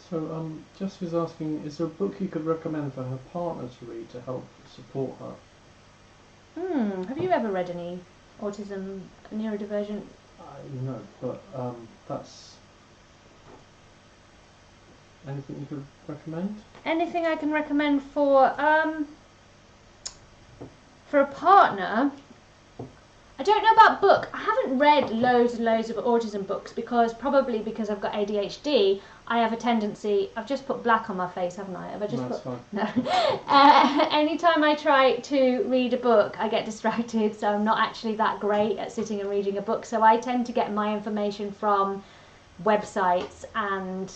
So, Jessica's asking, is there a book you could recommend for her partner to read to help support her? Have you ever read any autism neurodivergent? No, but that's... Anything you could recommend? Anything I can recommend for a partner? I don't know about book. I haven't read loads and loads of autism books because I've got ADHD, I have a tendency... I've just put black on my face, haven't I? Have I just put... Fine. No. Anytime I try to read a book, I get distracted, so I'm not actually that great at sitting and reading a book. So I tend to get my information from websites and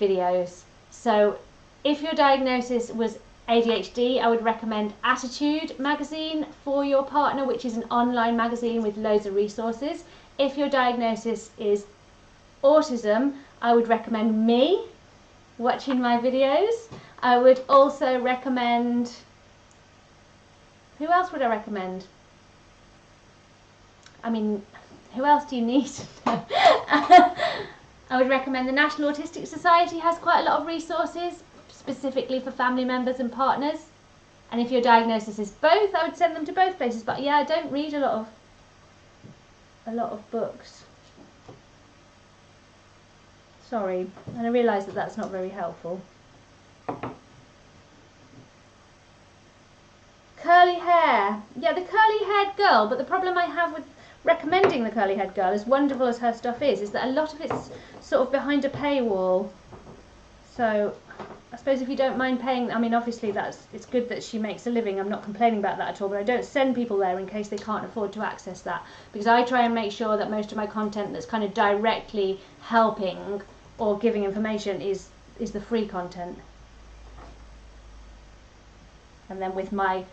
videos. So if your diagnosis was ADHD, I would recommend Attitude magazine for your partner, which is an online magazine with loads of resources. If your diagnosis is autism, I would recommend me watching my videos. I would also recommend, who else would I recommend? I mean, who else do you need? I would recommend the National Autistic Society has quite a lot of resources specifically for family members and partners. And if your diagnosis is both, I would send them to both places. But yeah, I don't read a lot of books. Sorry, and I realise that that's not very helpful. Curly hair. Yeah, the curly-haired girl, but the problem I have with recommending the curly-haired girl, as wonderful as her stuff is that a lot of it's sort of behind a paywall. So I suppose if you don't mind paying, I mean obviously it's good that she makes a living, I'm not complaining about that at all, but I don't send people there in case they can't afford to access that, because I try and make sure that most of my content that's kind of directly helping or giving information is the free content. And then with my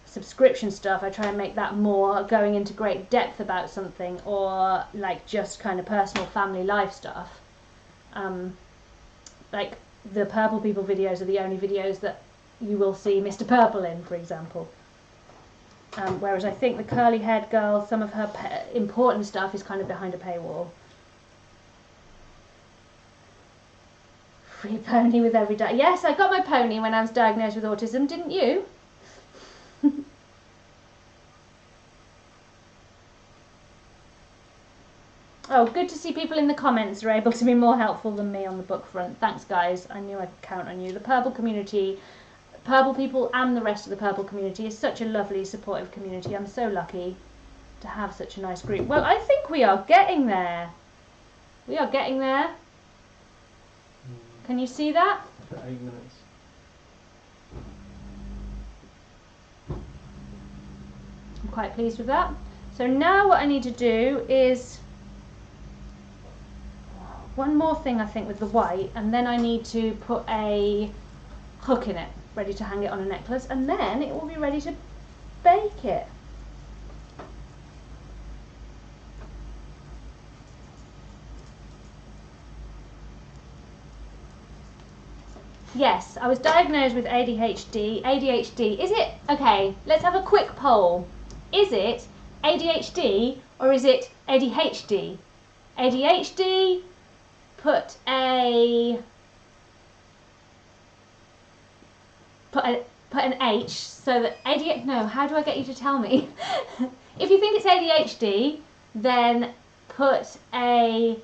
subscription stuff, I try and make that more going into great depth about something, or like just kind of personal family life stuff. Like the Purple People videos are the only videos that you will see Mr. Purple in, for example. Whereas I think the curly-haired girl, some of her important stuff is kind of behind a paywall. Free pony with every day. Yes, I got my pony when I was diagnosed with autism, didn't you? Oh, good to see people in the comments are able to be more helpful than me on the book front. Thanks, guys. I knew I could count on you. The Purple community, Purple People and the rest of the Purple community is such a lovely, supportive community. I'm so lucky to have such a nice group. Well, I think we are getting there. We are getting there. Can you see that? For 8 minutes. I'm quite pleased with that. So now what I need to do is one more thing, I think, with the white, and then I need to put a hook in it, ready to hang it on a necklace, and then it will be ready to bake it. Yes, I was diagnosed with ADHD. ADHD, is it, okay, let's have a quick poll. Is it ADHD or is it ADHD? ADHD, put an H so that ADHD, no, how do I get you to tell me? If you think it's ADHD, then put a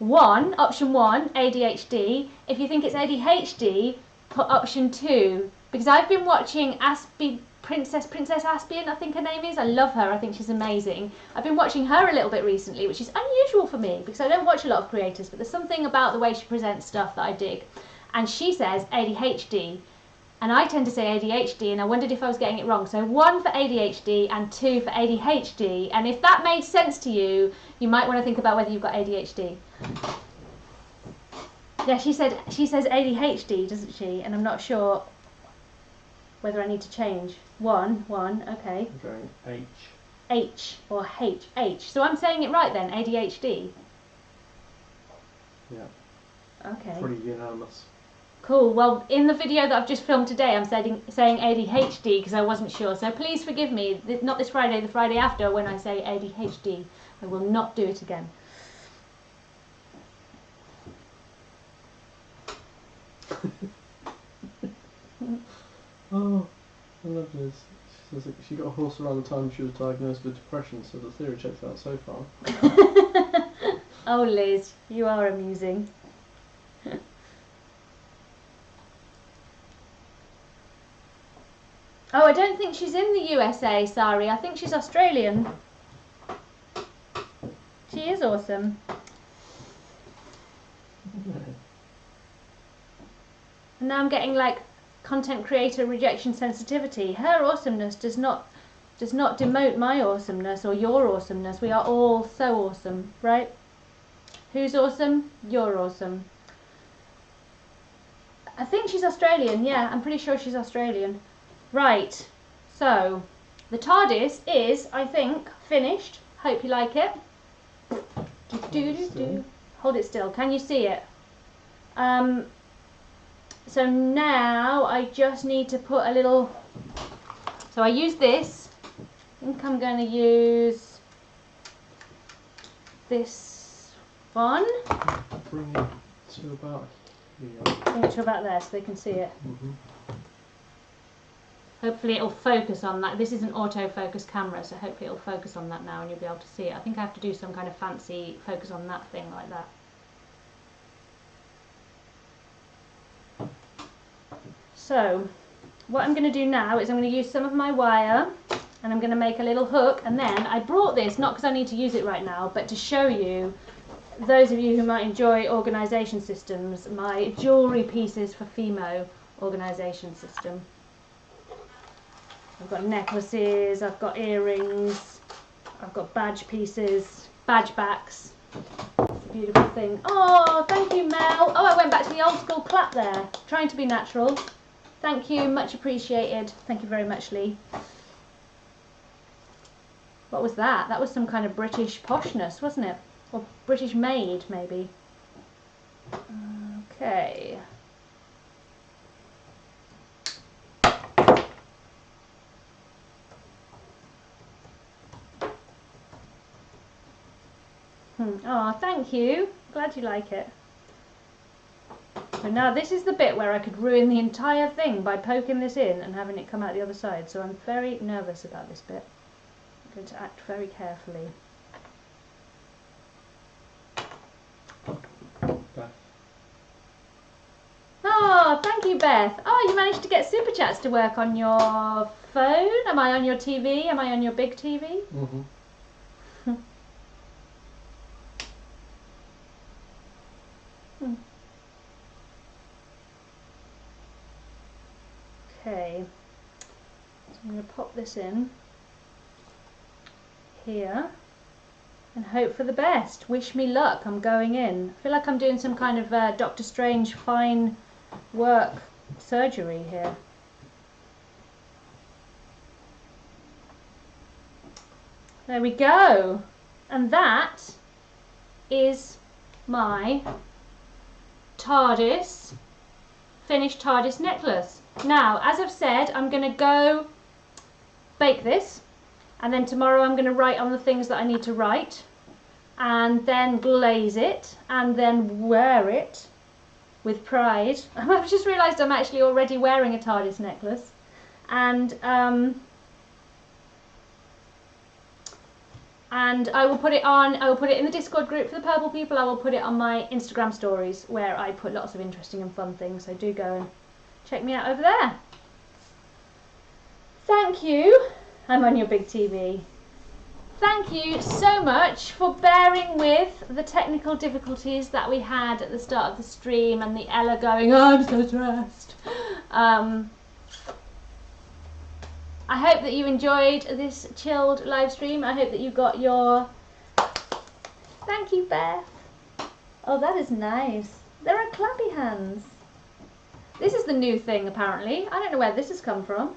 1, option 1, ADHD. If you think it's ADHD, put option 2. Because I've been watching Princess Aspian, I think her name is. I love her, I think she's amazing. I've been watching her a little bit recently, which is unusual for me because I don't watch a lot of creators, but there's something about the way she presents stuff that I dig. And she says ADHD, and I tend to say ADHD, and I wondered if I was getting it wrong. So 1 for ADHD and 2 for ADHD, and if that made sense to you, you might want to think about whether you've got ADHD. Yeah, she says ADHD, doesn't she? And I'm not sure whether I need to change. 1, okay. I'm going H. H or H. So I'm saying it right then, ADHD. Yeah. Okay. Pretty unanimous. Cool. Well, in the video that I've just filmed today, I'm saying ADHD because I wasn't sure. So please forgive me. Not this Friday, the Friday after, when I say ADHD. I will not do it again. Oh, I love this. She says that she got a horse around the time she was diagnosed with depression, so the theory checks out so far. Oh, Liz, you are amusing. Oh, I don't think she's in the USA, Sari. I think she's Australian. She is awesome. And now I'm getting like content creator rejection sensitivity. Her awesomeness does not demote my awesomeness or your awesomeness. We are all so awesome, right? Who's awesome? You're awesome. I think she's Australian, yeah, I'm pretty sure she's Australian. Right, so the TARDIS is, I think, finished. Hope you like it. Hold it still. Can you see it? So now I just need to put a little, so I use this. I think I'm going to use this one. Bring it to about here. Bring it to about there so they can see it. Hopefully it'll focus on that. This is an autofocus camera, so hopefully it'll focus on that now and you'll be able to see it. I think I have to do some kind of fancy focus on that thing like that. So what I'm going to do now is I'm going to use some of my wire and I'm going to make a little hook, and then I brought this not because I need to use it right now, but to show you, those of you who might enjoy organisation systems, my jewellery pieces for FEMO organisation system. I've got necklaces, I've got earrings, I've got badge pieces, badge backs. It's a beautiful thing. Oh, thank you, Mel. Oh, I went back to the old school clap there, trying to be natural. Thank you, much appreciated. Thank you very much, Lee. What was that? That was some kind of British poshness, wasn't it? Or British maid, maybe. Okay. Oh, thank you. Glad you like it. So now this is the bit where I could ruin the entire thing by poking this in and having it come out the other side. So I'm very nervous about this bit. I'm going to act very carefully. Beth. Oh, thank you, Beth. Oh, you managed to get Super Chats to work on your phone? Am I on your TV? Am I on your big TV? Okay, so I'm going to pop this in here and hope for the best. Wish me luck, I'm going in. I feel like I'm doing some kind of Doctor Strange fine work surgery here. There we go. And that is my TARDIS, finished TARDIS necklace. Now, as I've said, I'm going to go bake this, and then tomorrow I'm going to write on the things that I need to write, and then glaze it, and then wear it with pride. I've just realised I'm actually already wearing a TARDIS necklace, and I will put it on, I will put it in the Discord group for the purple people. I will put it on my Instagram stories where I put lots of interesting and fun things, so do go and check me out over there. Thank you. I'm on your big TV. Thank you so much for bearing with the technical difficulties that we had at the start of the stream and the Ella going, oh, I'm so stressed. I hope that you enjoyed this chilled live stream. I hope that you got your... Thank you, Beth. Oh, that is nice. There are clappy hands. This is the new thing, apparently. I don't know where this has come from.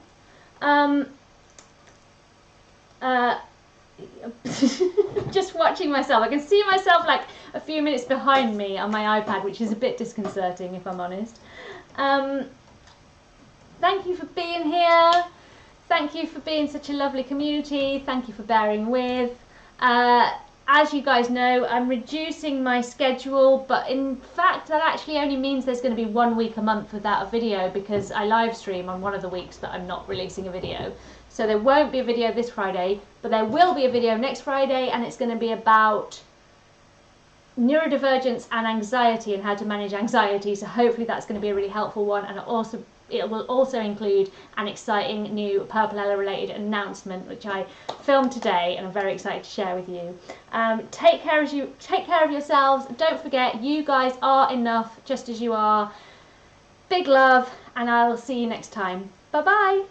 Just watching myself. I can see myself like a few minutes behind me on my iPad, which is a bit disconcerting, if I'm honest. Thank you for being here. Thank you for being such a lovely community. Thank you for bearing with. As you guys know, I'm reducing my schedule, but in fact that actually only means there's going to be 1 week a month without a video, because I live stream on one of the weeks that I'm not releasing a video. So there won't be a video this Friday, but there will be a video next Friday, and it's going to be about neurodivergence and anxiety and how to manage anxiety. So hopefully that's going to be a really helpful one, and it will also include an exciting new Purple Ella related announcement which I filmed today and I'm very excited to share with you. Take care of yourselves. Don't forget, you guys are enough just as you are. Big love, and I'll see you next time. Bye bye.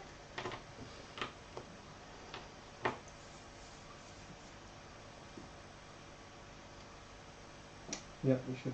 Yep, you should be.